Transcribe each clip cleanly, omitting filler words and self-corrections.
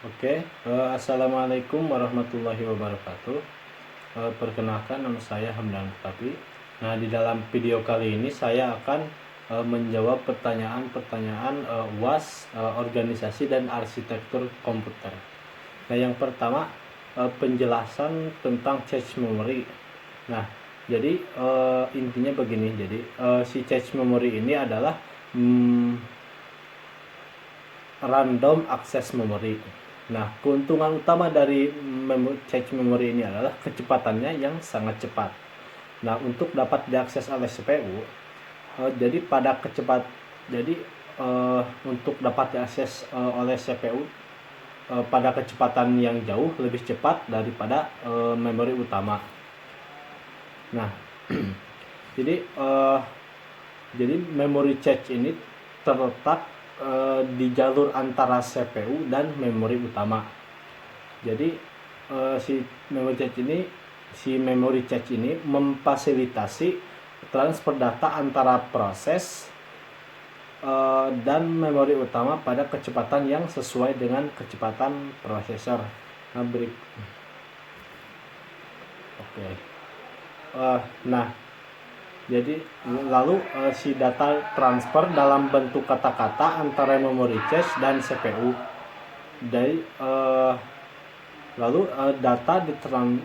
Assalamualaikum warahmatullahi wabarakatuh. Perkenalkan, nama saya Hamdan Tapi. Nah, di dalam video kali ini saya akan menjawab pertanyaan-pertanyaan UAS, organisasi dan arsitektur komputer. Nah, yang pertama, penjelasan tentang cache memory. Nah, jadi intinya begini. Jadi si cache memory ini adalah random access memory. Nah, keuntungan utama dari cache memory ini adalah kecepatannya yang sangat cepat. Nah, untuk dapat diakses oleh CPU, jadi untuk dapat diakses oleh CPU pada kecepatan yang jauh lebih cepat daripada memori utama. Nah, jadi memori cache ini terletak di jalur antara CPU dan memori utama. Jadi si memory cache ini memfasilitasi transfer data antara proses dan memori utama pada kecepatan yang sesuai dengan kecepatan prosesor. Nah, jadi lalu si data transfer dalam bentuk kata-kata antara memory cache dan CPU. Lalu data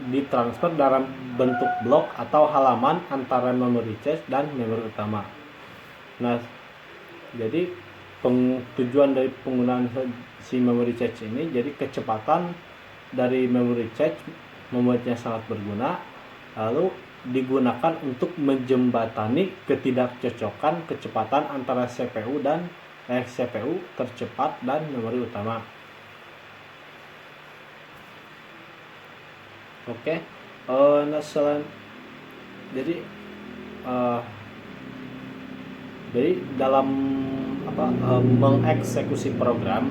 ditransfer dalam bentuk blok atau halaman antara memory cache dan memori utama. Nah, jadi tujuan dari penggunaan si memory cache ini, jadi kecepatan dari memory cache membuatnya sangat berguna, lalu digunakan untuk menjembatani ketidakcocokan kecepatan antara CPU tercepat dan memori utama. Jadi dalam mengeksekusi program,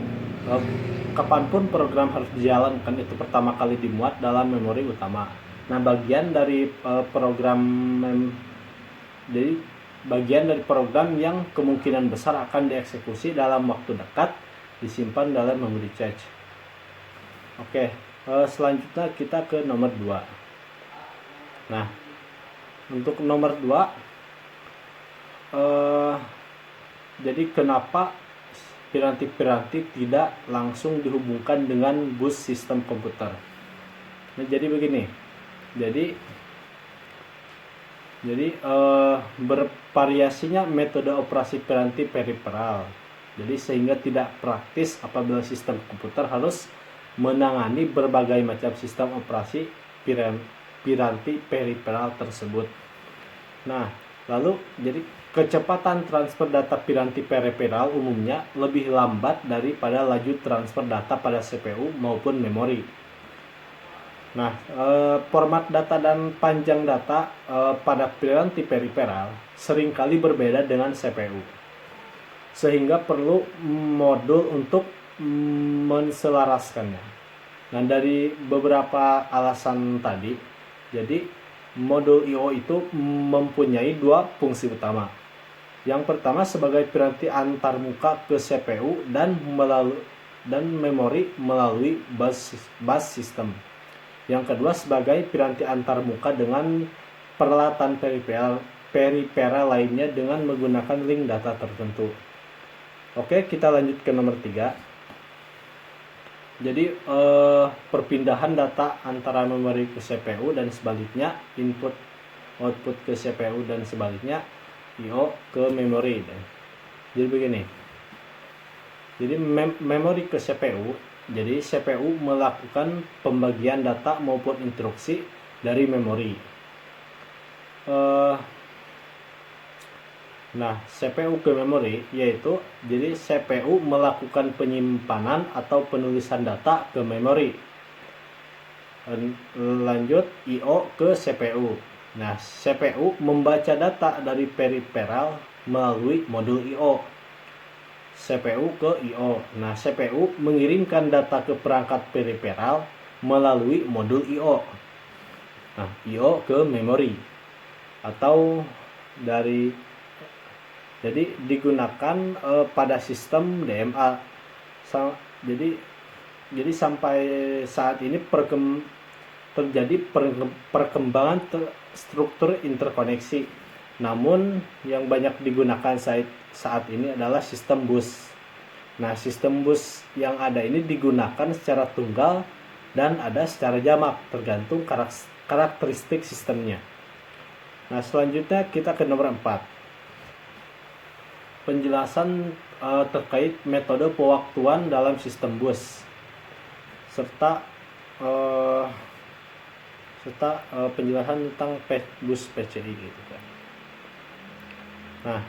kapanpun program harus dijalankan itu pertama kali dimuat dalam memori utama. Nah, bagian dari program yang kemungkinan besar akan dieksekusi dalam waktu dekat disimpan dalam memory cache. Selanjutnya kita ke nomor 2. Nah, untuk nomor 2, jadi kenapa piranti-piranti tidak langsung dihubungkan dengan bus sistem komputer? Nah, jadi begini. Jadi bervariasinya metode operasi piranti periferal. Jadi sehingga tidak praktis apabila sistem komputer harus menangani berbagai macam sistem operasi piranti periferal tersebut. Nah, lalu jadi kecepatan transfer data piranti periferal umumnya lebih lambat daripada laju transfer data pada CPU maupun memori. Nah, format data dan panjang data pada piranti periferal seringkali berbeda dengan CPU, sehingga perlu modul untuk menselaraskannya. Nah, dari beberapa alasan tadi, jadi modul I/O itu mempunyai dua fungsi utama. Yang pertama sebagai piranti antarmuka ke CPU dan memori melalui bus system. Yang kedua sebagai piranti antarmuka dengan peralatan periferal lainnya dengan menggunakan link data tertentu. Kita lanjut ke nomor 3. Jadi perpindahan data antara memori ke CPU dan sebaliknya, input output ke CPU dan sebaliknya, I/O ke memori. Jadi begini. Jadi memori ke CPU. Jadi CPU melakukan pembagian data maupun instruksi dari memori. Nah, CPU ke memori yaitu jadi CPU melakukan penyimpanan atau penulisan data ke memori. Lanjut I/O ke CPU. Nah, CPU membaca data dari periferal melalui modul I/O. CPU ke I/O. Nah, CPU mengirimkan data ke perangkat periferal melalui modul I/O. Nah, I/O ke memori atau jadi digunakan pada sistem DMA. Jadi Jadi sampai saat ini terjadi perkembangan struktur interkoneksi. Namun yang banyak digunakan saat ini adalah sistem bus. Nah, sistem bus yang ada ini digunakan secara tunggal dan ada secara jamak, tergantung karakteristik sistemnya. Nah, selanjutnya kita ke nomor 4. Penjelasan terkait metode pewaktuan dalam sistem bus serta penjelasan tentang bus PCI gitu kan. Nah,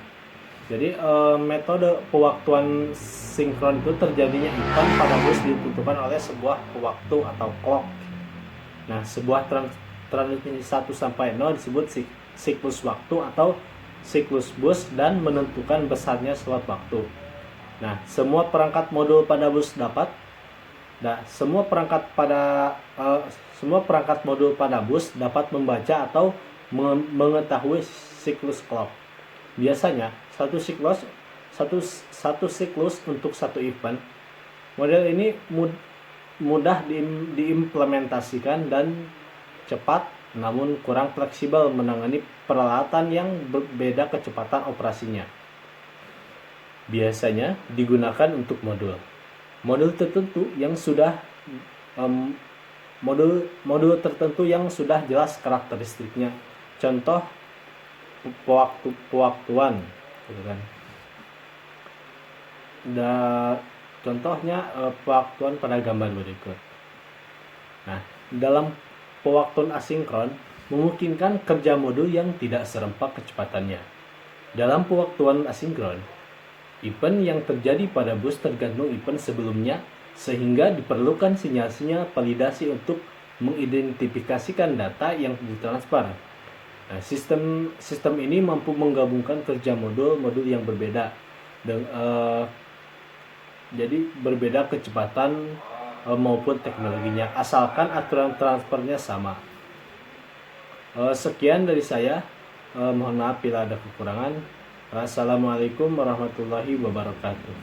jadi metode pewaktuan sinkron itu terjadinya event pada bus ditentukan oleh sebuah pewaktu atau clock. Nah, sebuah transmisi 1 sampai 0 disebut siklus waktu atau siklus bus dan menentukan besarnya slot waktu. Nah, semua perangkat modul pada bus semua perangkat modul pada bus dapat membaca atau mengetahui siklus clock. Biasanya satu siklus untuk satu event. Model ini mudah diimplementasikan dan cepat, namun kurang fleksibel menangani peralatan yang berbeda kecepatan operasinya. Biasanya digunakan untuk modul tertentu yang sudah modul tertentu yang sudah jelas karakteristiknya. Contoh pewaktuan gitu kan. Contohnya pewaktuan pada gambar berikut. Nah, dalam pewaktuan asinkron memungkinkan kerja modul yang tidak serempak kecepatannya. Dalam pewaktuan asinkron, event yang terjadi pada bus tergantung event sebelumnya, sehingga diperlukan sinyal-sinyal validasi untuk mengidentifikasikan data yang ditransfer. Nah, sistem ini mampu menggabungkan kerja modul yang berbeda, jadi berbeda kecepatan maupun teknologinya, asalkan aturan transfernya sama. Sekian dari saya. Mohon maaf bila ada kekurangan. Assalamualaikum warahmatullahi wabarakatuh.